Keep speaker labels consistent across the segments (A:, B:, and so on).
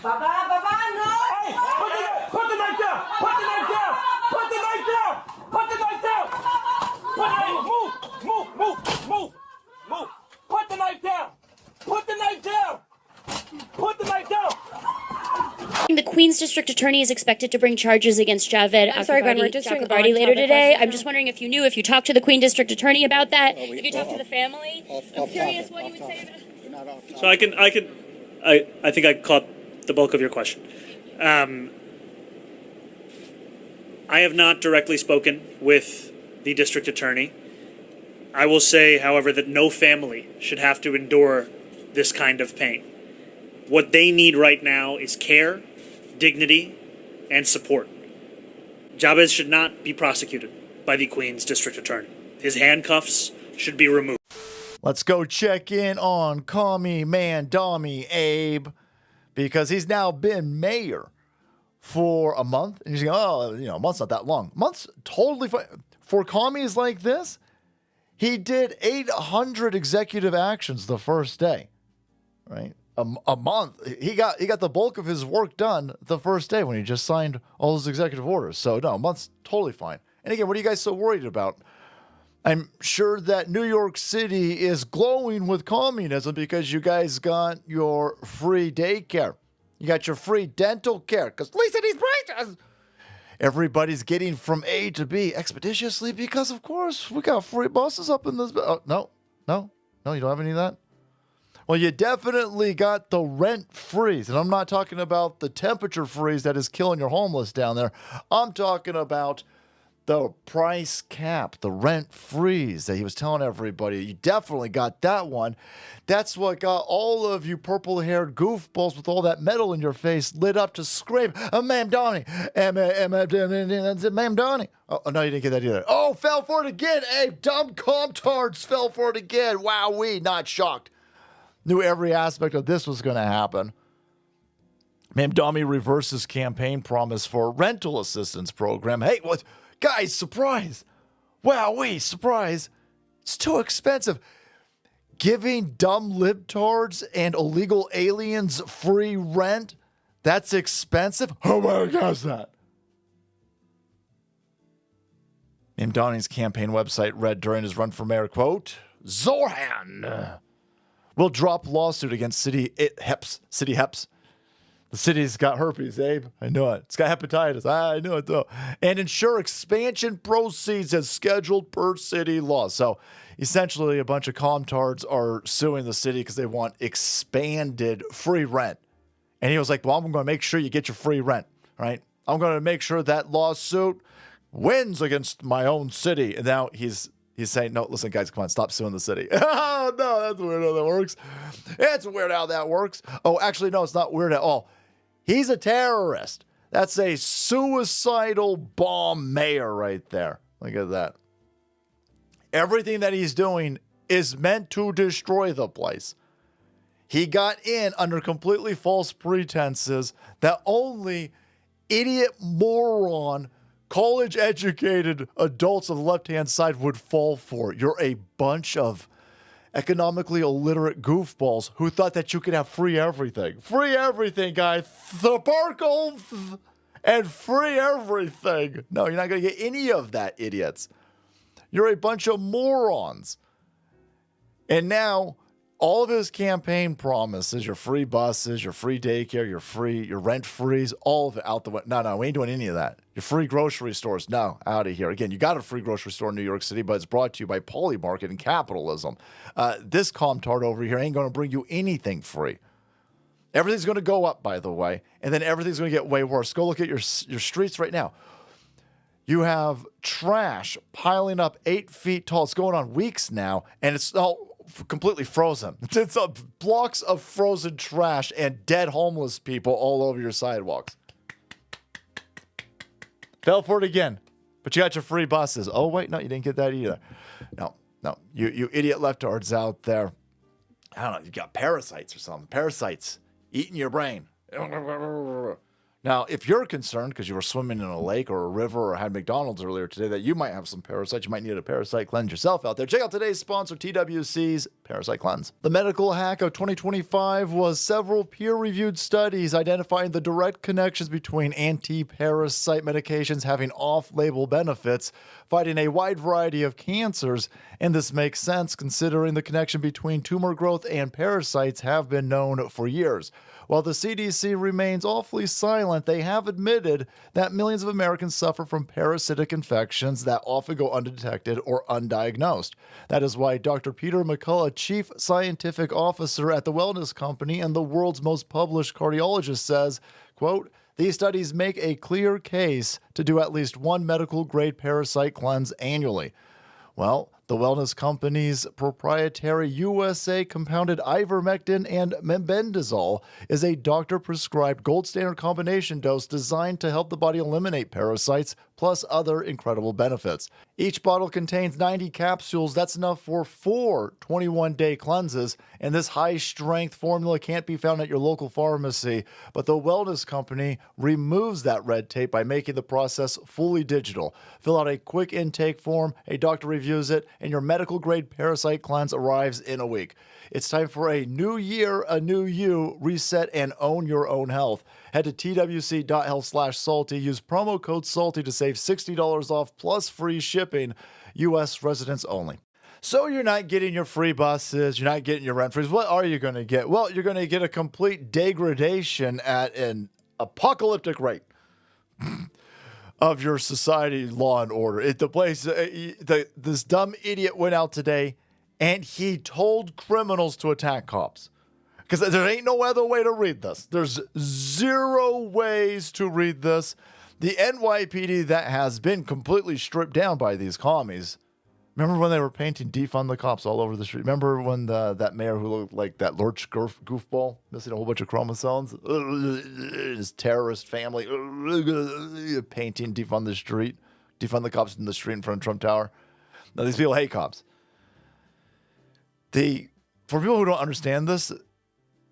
A: Baba, no!
B: Hey, put the knife down! Put the knife down! Put the knife down! Put the knife down! Put the knife, move! Put the knife down! Put the knife down! Put the knife down!
C: The Queens District Attorney is expected to bring charges against Javed Chakrabarti later today. I'm just wondering if you talked to the Queen District Attorney about that, if you talked to the family. I'm curious what you would say about that.
D: So I think I caught the bulk of your question. I have not directly spoken with the district attorney. I will say, however, that no family should have to endure this kind of pain. What they need right now is care, dignity, and support. Jabez should not be prosecuted by the Queens District Attorney. His handcuffs should be removed.
E: Let's go check in on Kami Mamdani Abe, because he's now been mayor for a month. And he's going, a month's not that long. Month's totally fine. For commies like this, he did 800 executive actions the first day, right? A month. He got the bulk of his work done the first day when he just signed all those executive orders. So, no, a month's totally fine. And again, what are you guys so worried about? I'm sure that New York City is glowing with communism because you guys got your free daycare. You got your free dental care because Lisa needs braces. Everybody's getting from A to B expeditiously because, of course, we got free buses up in this. Oh, no, you don't have any of that? Well, you definitely got the rent freeze. And I'm not talking about the temperature freeze that is killing your homeless down there. I'm talking about the price cap, the rent freeze that he was telling everybody. You definitely got that one. That's what got all of you purple-haired goofballs with all that metal in your face lit up to scream, Mamdani, Mamdani. Oh, no, you didn't get that either. Oh, fell for it again. Hey, dumb comtards fell for it again. Wowee, not shocked. Knew every aspect of this was going to happen. Mamdani reverses campaign promise for rental assistance program. Hey, what? Guys, surprise. Wowee, surprise. It's too expensive. Giving dumb libtards and illegal aliens free rent? That's expensive? How much is that? Mamdani's campaign website read during his run for mayor, quote, Zorhan will drop lawsuit against City Heps. The city's got herpes, Abe. I know it. It's got hepatitis. I knew it, though. And ensure expansion proceeds as scheduled per city law. So, essentially, a bunch of comtards are suing the city because they want expanded free rent. And he was like, well, I'm going to make sure you get your free rent, right? I'm going to make sure that lawsuit wins against my own city. And now he's saying, no, listen, guys, come on, stop suing the city. Oh, no, that's weird how that works. It's weird how that works. Oh, actually, no, it's not weird at all. He's a terrorist. That's a suicidal bomb mayor right there. Look at that. Everything that he's doing is meant to destroy the place. He got in under completely false pretenses that only idiot moron college-educated adults on the left-hand side would fall for. You're a bunch of economically illiterate goofballs who thought that you could have free everything. Free everything, guys. Sparkles and free everything. No, you're not going to get any of that, idiots. You're a bunch of morons. And now, all of his campaign promises, your free buses, your free daycare, your rent freeze, all of it out the window. No, we ain't doing any of that. Your free grocery stores, no, out of here. Again, you got a free grocery store in New York City, but it's brought to you by Polymarket and capitalism. This comtard over here ain't going to bring you anything free. Everything's going to go up, by the way, and then everything's going to get way worse. Go look at your streets right now. You have trash piling up 8 feet tall. It's going on weeks now, and it's all completely frozen. It's blocks of frozen trash and dead homeless people all over your sidewalks. Fell for it again. But you got your free buses. Oh, wait, no, you didn't get that either. No. You idiot leftards out there. I don't know, you got parasites or something. Parasites eating your brain. Now, if you're concerned because you were swimming in a lake or a river or had McDonald's earlier today that you might have some parasites, you might need a parasite cleanse yourself out there, check out today's sponsor, TWC's Parasite Cleanse. The medical hack of 2025 was several peer-reviewed studies identifying the direct connections between anti-parasite medications having off-label benefits, fighting a wide variety of cancers, and this makes sense considering the connection between tumor growth and parasites have been known for years. While the CDC remains awfully silent, they have admitted that millions of Americans suffer from parasitic infections that often go undetected or undiagnosed. That is why Dr. Peter McCullough, Chief Scientific Officer at the Wellness Company and the world's most published cardiologist, says, quote, "These studies make a clear case to do at least one medical-grade parasite cleanse annually." Well, the Wellness Company's proprietary USA compounded ivermectin and mebendazole is a doctor-prescribed gold standard combination dose designed to help the body eliminate parasites, plus other incredible benefits. Each bottle contains 90 capsules. That's enough for 4 21-day cleanses, and this high-strength formula can't be found at your local pharmacy, but the Wellness Company removes that red tape by making the process fully digital. Fill out a quick intake form, a doctor reviews it, and your medical-grade parasite cleanse arrives in a week. It's time for a new year, a new you. Reset and own your own health. Head to twc.health/salty. Use promo code SALTY to save $60 off plus free shipping. U.S. residents only. So you're not getting your free buses. You're not getting your rent frees. What are you going to get? Well, you're going to get a complete degradation at an apocalyptic rate of your society, law and order. This dumb idiot went out today and he told criminals to attack cops. Because there ain't no other way to read this. There's 0 ways to read this. The NYPD that has been completely stripped down by these commies. Remember when they were painting defund the cops all over the street? Remember when that mayor who looked like that lurch goofball, missing a whole bunch of chromosomes? His terrorist family painting defund the street, defund the cops in the street in front of Trump Tower. Now these people hate cops. For people who don't understand this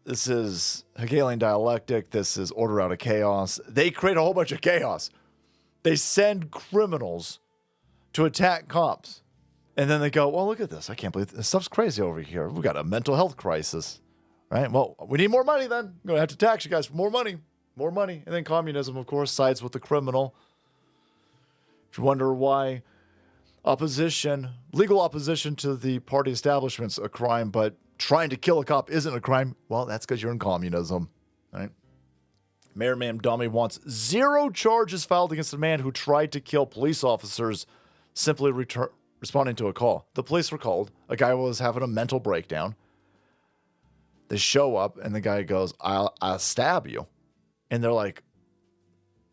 E: is Hegelian dialectic. This is order out of chaos. They create a whole bunch of chaos. They send criminals to attack cops. And then they go, well, look at this. I can't believe this stuff's crazy over here. We've got a mental health crisis, right? Well, we need more money then. I'm going to have to tax you guys for more money. More money. And then communism, of course, sides with the criminal. If you wonder why legal opposition to the party establishment's a crime, but trying to kill a cop isn't a crime, well, that's because you're in communism, right? Mayor Mamdani wants 0 charges filed against a man who tried to kill police officers simply responding to a call. The police were called. A guy was having a mental breakdown. They show up, and the guy goes, I'll stab you. And they're like,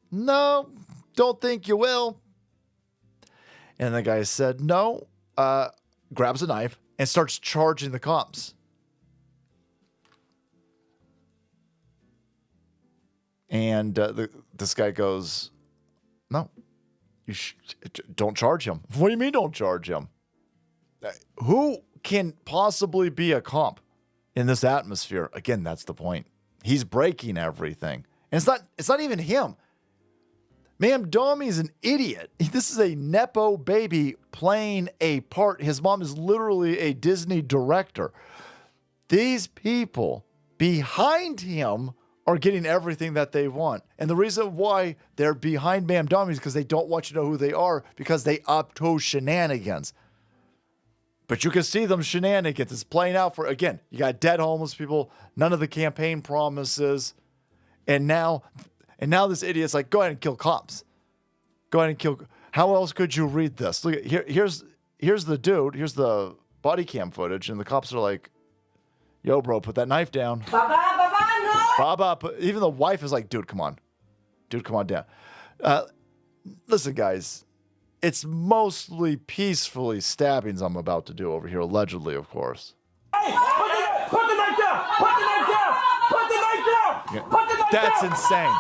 E: no, don't think you will. And the guy said, no, grabs a knife and starts charging the cops. And this guy goes, no, you don't charge him. What do you mean don't charge him? Who can possibly be a cop in this atmosphere? Again, that's the point. He's breaking everything. And it's not even him. Mamdani's an idiot. This is a Nepo baby playing a part. His mom is literally a Disney director. These people behind him are getting everything that they want. And the reason why they're behind Mamdani is because they don't want you to know who they are, because they up to shenanigans. But you can see them shenanigans. It's playing out for, again, you got dead homeless people, none of the campaign promises. And now this idiot's like, go ahead and kill cops. Go ahead and kill. How else could you read this? Look, here's the dude. Here's the body cam footage. And the cops are like, yo, bro, put that knife down. Baba, no. Baba, even the wife is like, dude, come on. Dude, come on down. Listen, guys, it's mostly peacefully stabbings I'm about to do over here, allegedly, of course.
B: Hey, put the knife down. Put the knife down. Put the knife down. Put the knife
E: That's
B: down.
E: insane.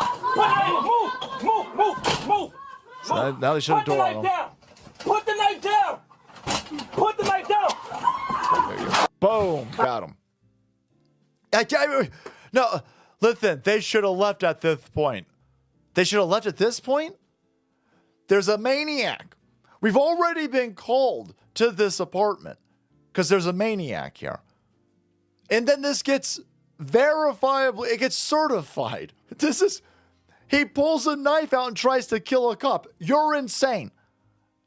B: Move.
E: So now they shut the door on him.
B: Put the knife down. Put the knife down.
E: There you go. Boom. Got him. No, listen, they should have left at this point. They should have left at this point. There's a maniac. We've already been called to this apartment because there's a maniac here. And then this gets verifiably, it gets certified. He pulls a knife out and tries to kill a cop. You're insane.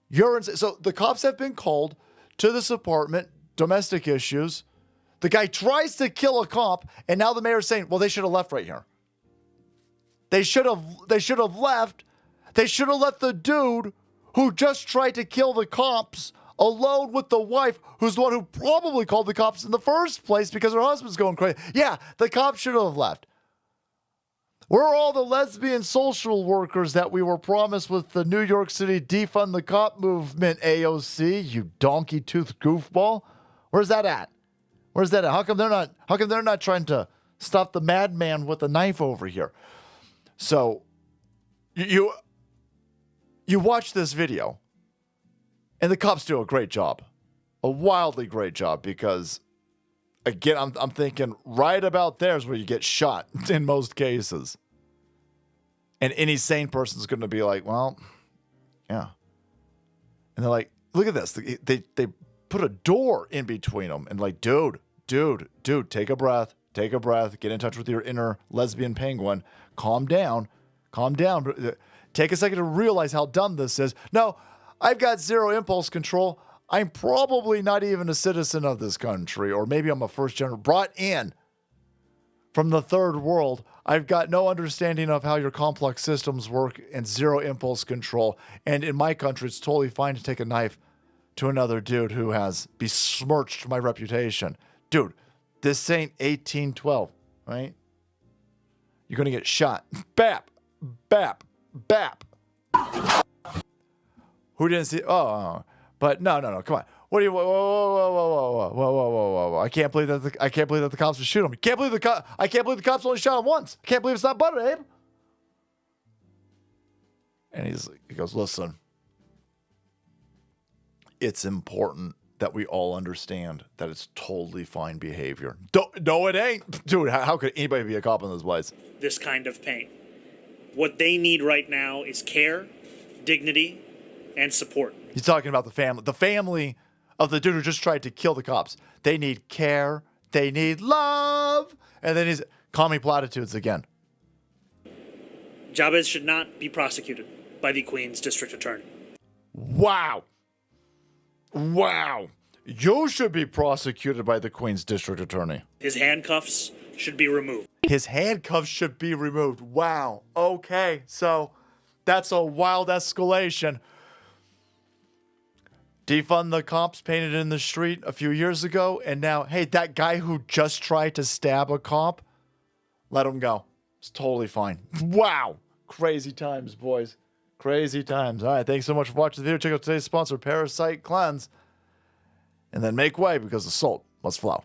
E: You're insane. So the cops have been called to this apartment, domestic issues. The guy tries to kill a cop, and now the mayor's saying, well, they should have left right here. They should have left. They should have let the dude who just tried to kill the cops alone with the wife, who's the one who probably called the cops in the first place because her husband's going crazy. Yeah, the cops should have left. Where are all the lesbian social workers that we were promised with the New York City defund the cop movement, AOC, you donkey-toothed goofball? Where's that at? Where's that at? How come they're not trying to stop the madman with the knife over here? So you watch this video, and the cops do a great job, a wildly great job, because again, I'm thinking right about there is where you get shot in most cases. And any sane person's going to be like, well, yeah. And they're like, look at this. They put a door in between them and like, dude, take a breath. Get in touch with your inner lesbian penguin. Calm down. Take a second to realize how dumb this is. No, I've got zero impulse control. I'm probably not even a citizen of this country, or maybe I'm a first generation brought in from the third world. I've got no understanding of how your complex systems work and zero impulse control. And in my country, it's totally fine to take a knife to another dude who has besmirched my reputation. Dude, this ain't 1812, right? You're going to get shot. Bap. Who didn't see? Oh. But no, come on. What do you? Whoa! I can't believe that the cops would shoot him. I can't believe the cops only shot him once. I can't believe it's not butter, Abe. And he goes, listen. It's important that we all understand that it's totally fine behavior. No, it ain't, dude. How could anybody be a cop in this place?
D: This kind of pain. What they need right now is care, dignity, and support.
E: He's talking about the family of the dude who just tried to kill the cops. They need care. They need love. And then he's calming platitudes again.
D: Chavez should not be prosecuted by the Queens District Attorney.
E: Wow. You should be prosecuted by the Queens District Attorney.
D: His handcuffs should be removed.
E: Wow. Okay. So that's a wild escalation. Defund the cops painted in the street a few years ago, and now, hey, that guy who just tried to stab a cop, let him go. It's totally fine. Wow. Crazy times, boys. Crazy times. All right, thanks so much for watching the video. Check out today's sponsor, Parasite Cleanse. And then make way, because the salt must flow.